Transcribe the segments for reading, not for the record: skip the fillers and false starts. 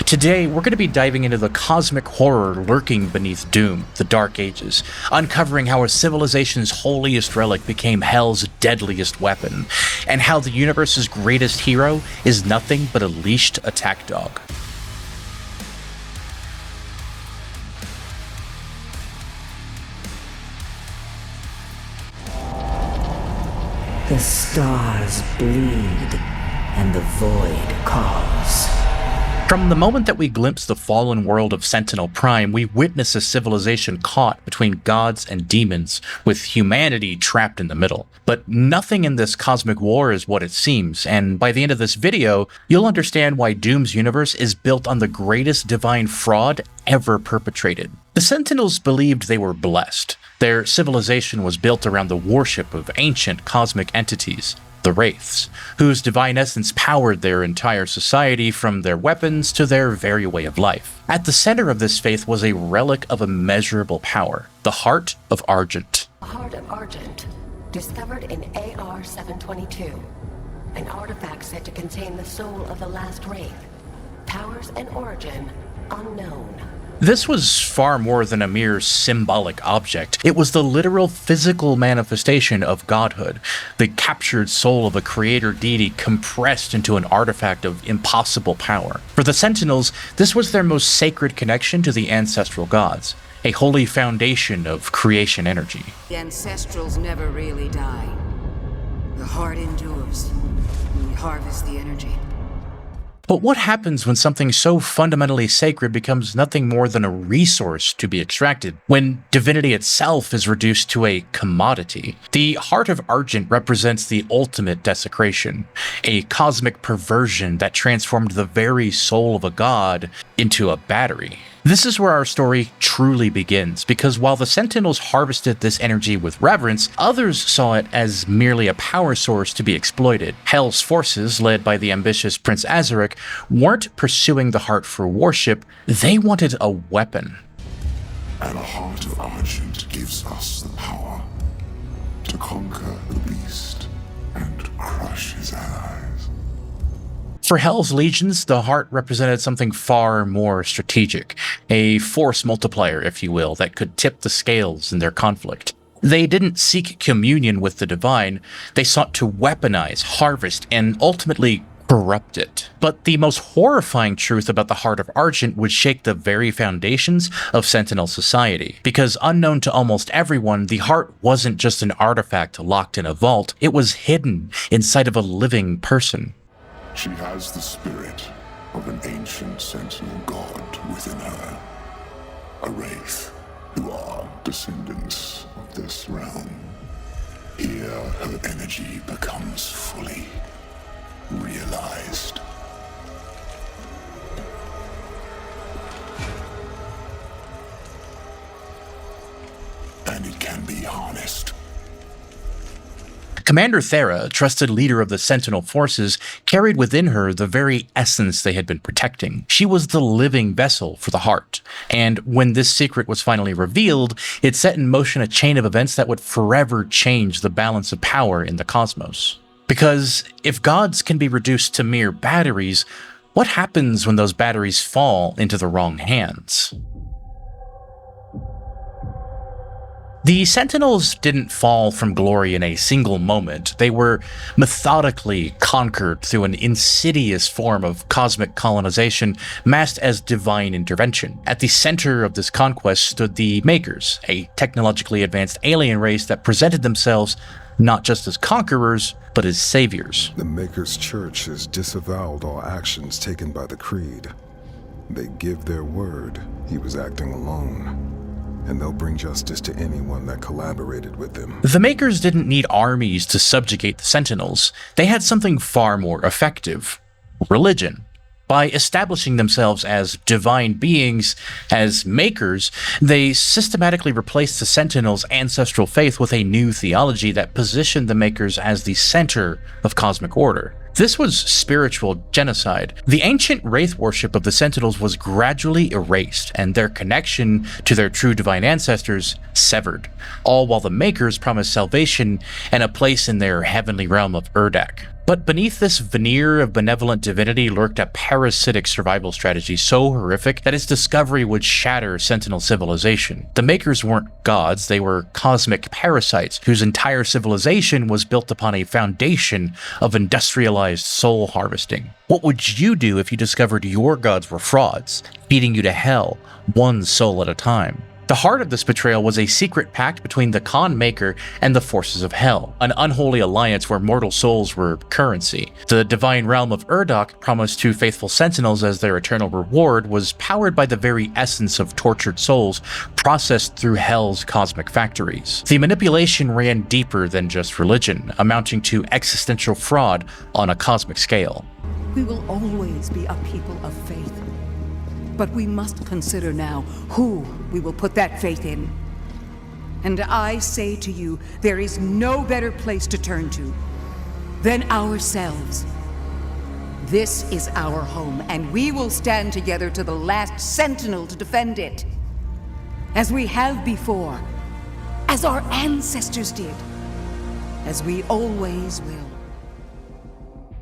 Today, we're going to be diving into the cosmic horror lurking beneath Doom, the Dark Ages, uncovering how a civilization's holiest relic became Hell's deadliest weapon, and how the universe's greatest hero is nothing but a leashed attack dog. The stars bleed, and the void calls. From the moment that we glimpse the fallen world of Sentinel Prime, we witness a civilization caught between gods and demons, with humanity trapped in the middle. But nothing in this cosmic war is what it seems, and by the end of this video, you'll understand why Doom's universe is built on the greatest divine fraud ever perpetrated. The Sentinels believed they were blessed. Their civilization was built around the worship of ancient cosmic entities, the Wraiths, whose divine essence powered their entire society from their weapons to their very way of life. At the center of this faith was a relic of immeasurable power, the Heart of Argent. The Heart of Argent, discovered in AR 722, an artifact said to contain the soul of the last Wraith. Powers and origin unknown. This was far more than a mere symbolic object. It was the literal physical manifestation of godhood, the captured soul of a creator deity compressed into an artifact of impossible power. For the Sentinels, this was their most sacred connection to the ancestral gods, a holy foundation of creation energy. The ancestrals never really die. The heart endures. We harvest the energy. But what happens when something so fundamentally sacred becomes nothing more than a resource to be extracted, when divinity itself is reduced to a commodity? The Heart of Argent represents the ultimate desecration, a cosmic perversion that transformed the very soul of a god into a battery. This is where our story truly begins, because while the Sentinels harvested this energy with reverence, others saw it as merely a power source to be exploited. Hell's forces, led by the ambitious Prince Azaric, weren't pursuing the heart for worship, they wanted a weapon. And the Heart of Argent gives us the power to conquer the beast and crush his allies. For Hell's legions, the heart represented something far more strategic, a force multiplier, if you will, that could tip the scales in their conflict. They didn't seek communion with the divine, they sought to weaponize, harvest, and ultimately corrupt it. But the most horrifying truth about the Heart of Argent would shake the very foundations of Sentinel society, because unknown to almost everyone, the heart wasn't just an artifact locked in a vault, it was hidden inside of a living person. She has the spirit of an ancient sentinel god within her. A wraith who are descendants of this realm. Here her energy becomes fully realized. And it can be harnessed. Commander Thera, trusted leader of the Sentinel forces, carried within her the very essence they had been protecting. She was the living vessel for the heart, and when this secret was finally revealed, it set in motion a chain of events that would forever change the balance of power in the cosmos. Because if gods can be reduced to mere batteries, what happens when those batteries fall into the wrong hands? The Sentinels didn't fall from glory in a single moment. They were methodically conquered through an insidious form of cosmic colonization masked as divine intervention. At the center of this conquest stood the Maykrs, a technologically advanced alien race that presented themselves not just as conquerors, but as saviors. The Maykrs Church has disavowed all actions taken by the Creed. They give their word he was acting alone, and they'll bring justice to anyone that collaborated with them. The Maykrs didn't need armies to subjugate the Sentinels. They had something far more effective: religion. By establishing themselves as divine beings, as Maykrs, they systematically replaced the Sentinels' ancestral faith with a new theology that positioned the Maykrs as the center of cosmic order. This was spiritual genocide. The ancient wraith worship of the Sentinels was gradually erased, and their connection to their true divine ancestors severed, all while the Maykrs promised salvation and a place in their heavenly realm of Urdak. But beneath this veneer of benevolent divinity lurked a parasitic survival strategy so horrific that its discovery would shatter Sentinel civilization. The Maykrs weren't gods, they were cosmic parasites whose entire civilization was built upon a foundation of industrialized soul harvesting. What would you do if you discovered your gods were frauds, feeding you to hell, one soul at a time? The heart of this betrayal was a secret pact between the Khan Maykr and the forces of hell, an unholy alliance where mortal souls were currency. The divine realm of Urdok, promised to faithful sentinels as their eternal reward, was powered by the very essence of tortured souls processed through hell's cosmic factories. The manipulation ran deeper than just religion, amounting to existential fraud on a cosmic scale. We will always be a people of faith. But we must consider now who we will put that faith in. And I say to you, there is no better place to turn to than ourselves. This is our home, and we will stand together to the last sentinel to defend it. As we have before, as our ancestors did, as we always will.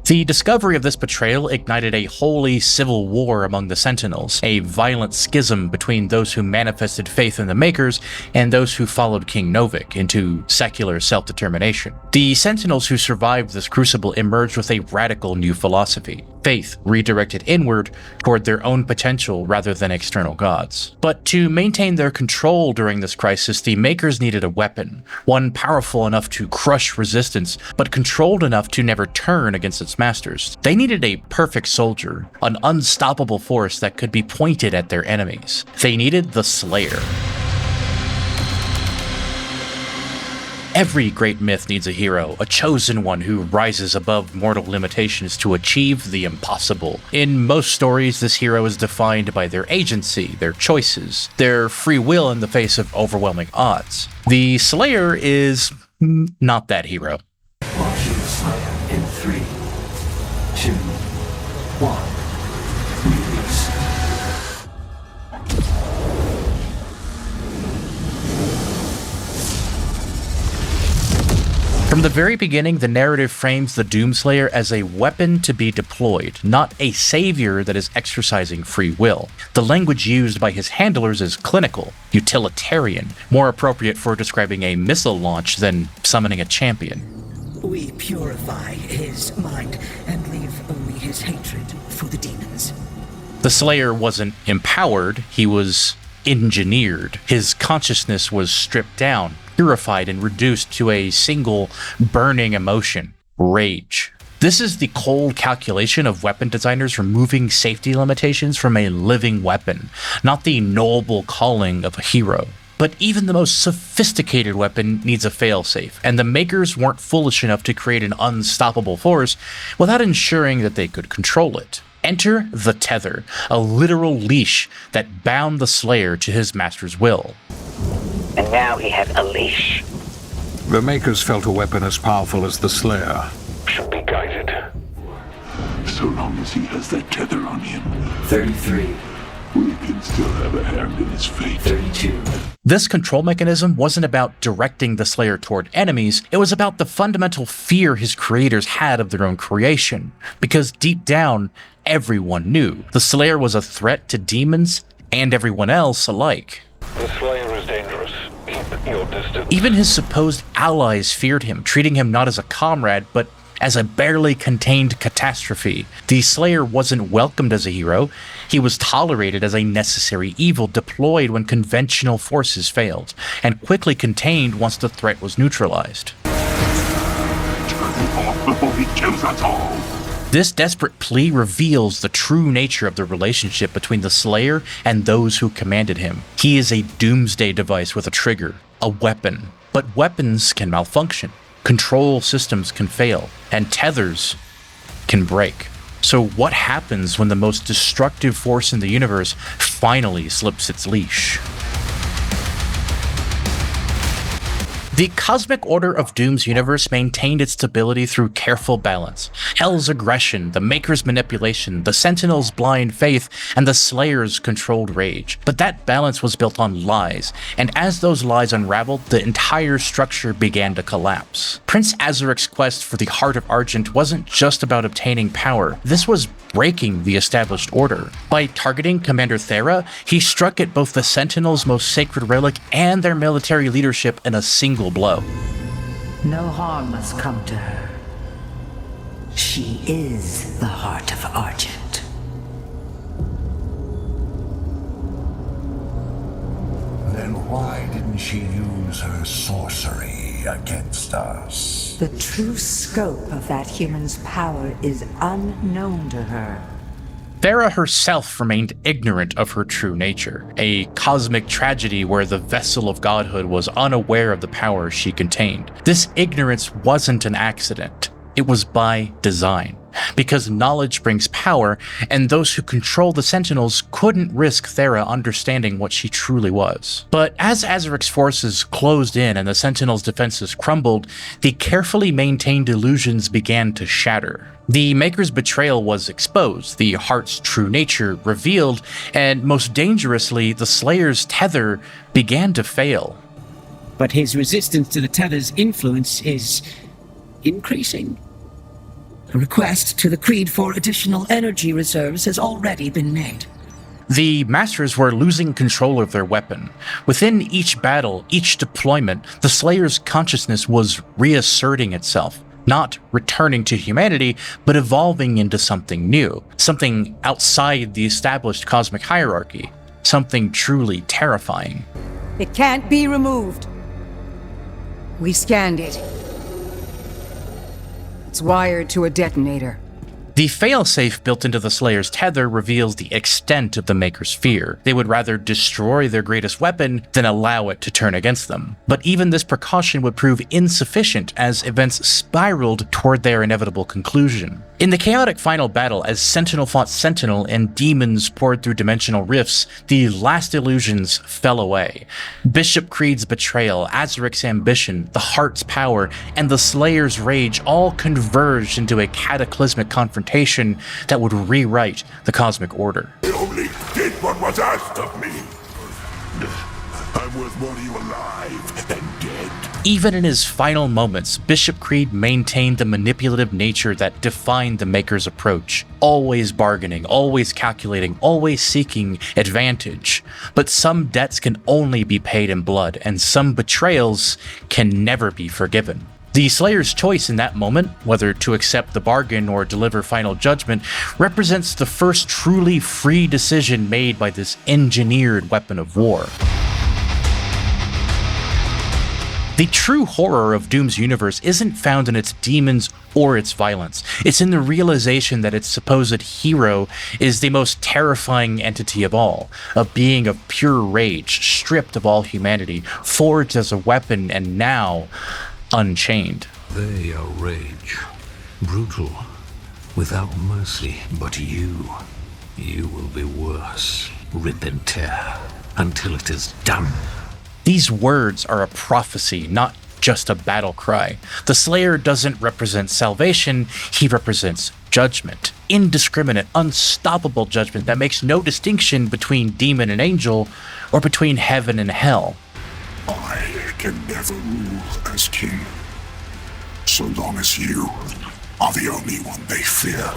The discovery of this betrayal ignited a holy civil war among the Sentinels, a violent schism between those who manifested faith in the Maykrs and those who followed King Novik into secular self-determination. The Sentinels who survived this crucible emerged with a radical new philosophy, faith redirected inward toward their own potential rather than external gods. But to maintain their control during this crisis, the Maykrs needed a weapon, one powerful enough to crush resistance, but controlled enough to never turn against its masters. They needed a perfect soldier, an unstoppable force that could be pointed at their enemies. They needed the Slayer. Every great myth needs a hero, a chosen one who rises above mortal limitations to achieve the impossible. In most stories, this hero is defined by their agency, their choices, their free will in the face of overwhelming odds. The Slayer is not that hero. Launching the Slayer in 3, 2, 1. Release. From the very beginning, the narrative frames the Doomslayer as a weapon to be deployed, not a savior that is exercising free will. The language used by his handlers is clinical, utilitarian, more appropriate for describing a missile launch than summoning a champion. We purify his mind and leave only his hatred for the demons. The Slayer wasn't empowered, he was engineered. His consciousness was stripped down, purified, and reduced to a single burning emotion: rage. This is the cold calculation of weapon designers removing safety limitations from a living weapon, not the noble calling of a hero. But even the most sophisticated weapon needs a failsafe, and the Maykrs weren't foolish enough to create an unstoppable force without ensuring that they could control it. Enter the Tether, a literal leash that bound the Slayer to his master's will. And now he has a leash. The Maykrs felt a weapon as powerful as the Slayer Should be guided. So long as he has that tether on him, 33, we can still have a hand in his fate. 32. This control mechanism wasn't about directing the Slayer toward enemies, it was about the fundamental fear his creators had of their own creation. Because deep down, everyone knew the Slayer was a threat to demons and everyone else alike. The Slayer is dangerous. Keep your distance. Even his supposed allies feared him, treating him not as a comrade, but as a barely contained catastrophe. The Slayer wasn't welcomed as a hero, he was tolerated as a necessary evil deployed when conventional forces failed, and quickly contained once the threat was neutralized. Turn him off before he kills us all. This desperate plea reveals the true nature of the relationship between the Slayer and those who commanded him. He is a doomsday device with a trigger, a weapon. But weapons can malfunction, control systems can fail, and tethers can break. So what happens when the most destructive force in the universe finally slips its leash? The cosmic order of Doom's universe maintained its stability through careful balance. Hell's aggression, the Maykrs' manipulation, the Sentinel's blind faith, and the Slayer's controlled rage. But that balance was built on lies, and as those lies unraveled, the entire structure began to collapse. Prince Azuric's quest for the Heart of Argent wasn't just about obtaining power, this was breaking the established order. By targeting Commander Thera, he struck at both the Sentinel's most sacred relic and their military leadership in a single blow. No harm must come to her. She is the Heart of Argent. Then why didn't she use her sorcery against us? The true scope of that human's power is unknown to her. Thera herself remained ignorant of her true nature, a cosmic tragedy where the vessel of godhood was unaware of the power she contained. This ignorance wasn't an accident, it was by design. Because knowledge brings power, and those who control the Sentinels couldn't risk Thera understanding what she truly was. But as Azuric's forces closed in and the Sentinels' defenses crumbled, the carefully maintained illusions began to shatter. The Maykrs' betrayal was exposed, the Heart's true nature revealed, and most dangerously, the Slayer's tether began to fail. But his resistance to the tether's influence is increasing. A request to the Creed for additional energy reserves has already been made. The Masters were losing control of their weapon. Within each battle, each deployment, the Slayer's consciousness was reasserting itself. Not returning to humanity, but evolving into something new, something outside the established cosmic hierarchy, something truly terrifying. It can't be removed. We scanned it. It's wired to a detonator. The failsafe built into the Slayer's tether reveals the extent of the Maykrs' fear. They would rather destroy their greatest weapon than allow it to turn against them. But even this precaution would prove insufficient as events spiraled toward their inevitable conclusion. In the chaotic final battle, as Sentinel fought Sentinel and demons poured through dimensional rifts, the last illusions fell away. Bishop Creed's betrayal, Azuric's ambition, the Heart's power, and the Slayer's rage all converged into a cataclysmic confrontation that would rewrite the cosmic order. I only did what was asked of me. I'm worth more to you alive than dead. Even in his final moments, Bishop Creed maintained the manipulative nature that defined the Maykrs' approach. Always bargaining, always calculating, always seeking advantage. But some debts can only be paid in blood, and some betrayals can never be forgiven. The Slayer's choice in that moment, whether to accept the bargain or deliver final judgment, represents the first truly free decision made by this engineered weapon of war. The true horror of Doom's universe isn't found in its demons or its violence. It's in the realization that its supposed hero is the most terrifying entity of all, a being of pure rage, stripped of all humanity, forged as a weapon, and now unchained. They are rage, brutal, without mercy. But you will be worse. Rip and tear until it is done. These words are a prophecy, not just a battle cry. The Slayer doesn't represent salvation, he represents judgment. Indiscriminate, unstoppable judgment that makes no distinction between demon and angel, or between heaven and hell. I can never rule as king, so long as you are the only one they fear.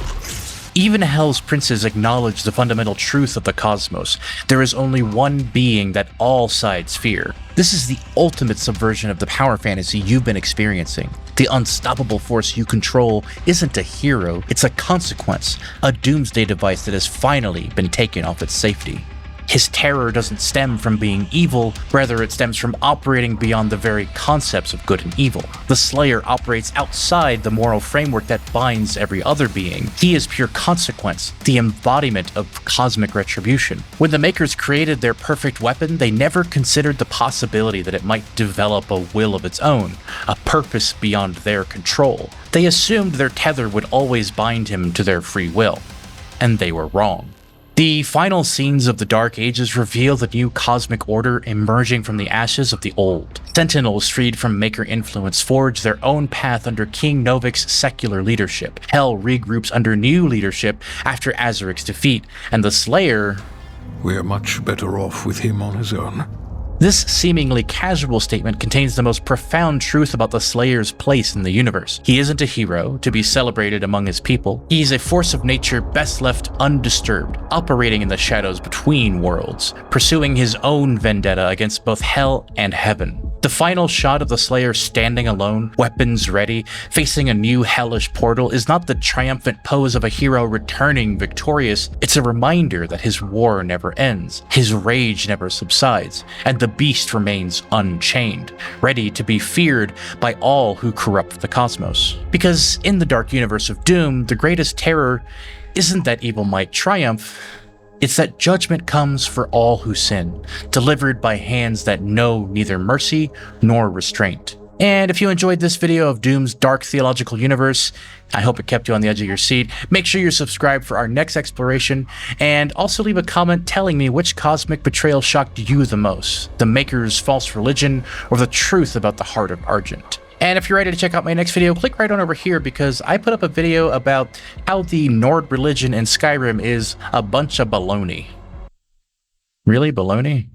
Even Hell's princes acknowledge the fundamental truth of the cosmos. There is only one being that all sides fear. This is the ultimate subversion of the power fantasy you've been experiencing. The unstoppable force you control isn't a hero, it's a consequence, a doomsday device that has finally been taken off its safety. His terror doesn't stem from being evil, rather it stems from operating beyond the very concepts of good and evil. The Slayer operates outside the moral framework that binds every other being. He is pure consequence, the embodiment of cosmic retribution. When the Maykrs created their perfect weapon, they never considered the possibility that it might develop a will of its own, a purpose beyond their control. They assumed their tether would always bind him to their free will. And they were wrong. The final scenes of the Dark Ages reveal the new cosmic order emerging from the ashes of the old. Sentinels freed from Maykr influence forge their own path under King Novik's secular leadership. Hell regroups under new leadership after Azaric's defeat, and the Slayer... We're much better off with him on his own. This seemingly casual statement contains the most profound truth about the Slayer's place in the universe. He isn't a hero to be celebrated among his people. He's a force of nature best left undisturbed, operating in the shadows between worlds, pursuing his own vendetta against both hell and heaven. The final shot of the Slayer standing alone, weapons ready, facing a new hellish portal is not the triumphant pose of a hero returning victorious. It's a reminder that his war never ends, his rage never subsides, and the beast remains unchained, ready to be feared by all who corrupt the cosmos. Because in the dark universe of Doom, the greatest terror isn't that evil might triumph, it's that judgment comes for all who sin, delivered by hands that know neither mercy nor restraint. And if you enjoyed this video of Doom's dark theological universe, I hope it kept you on the edge of your seat. Make sure you're subscribed for our next exploration, and also leave a comment telling me which cosmic betrayal shocked you the most, the Maykrs' false religion or the truth about the Heart of Argent. And if you're ready to check out my next video, click right on over here because I put up a video about how the Nord religion in Skyrim is a bunch of baloney. Really, baloney?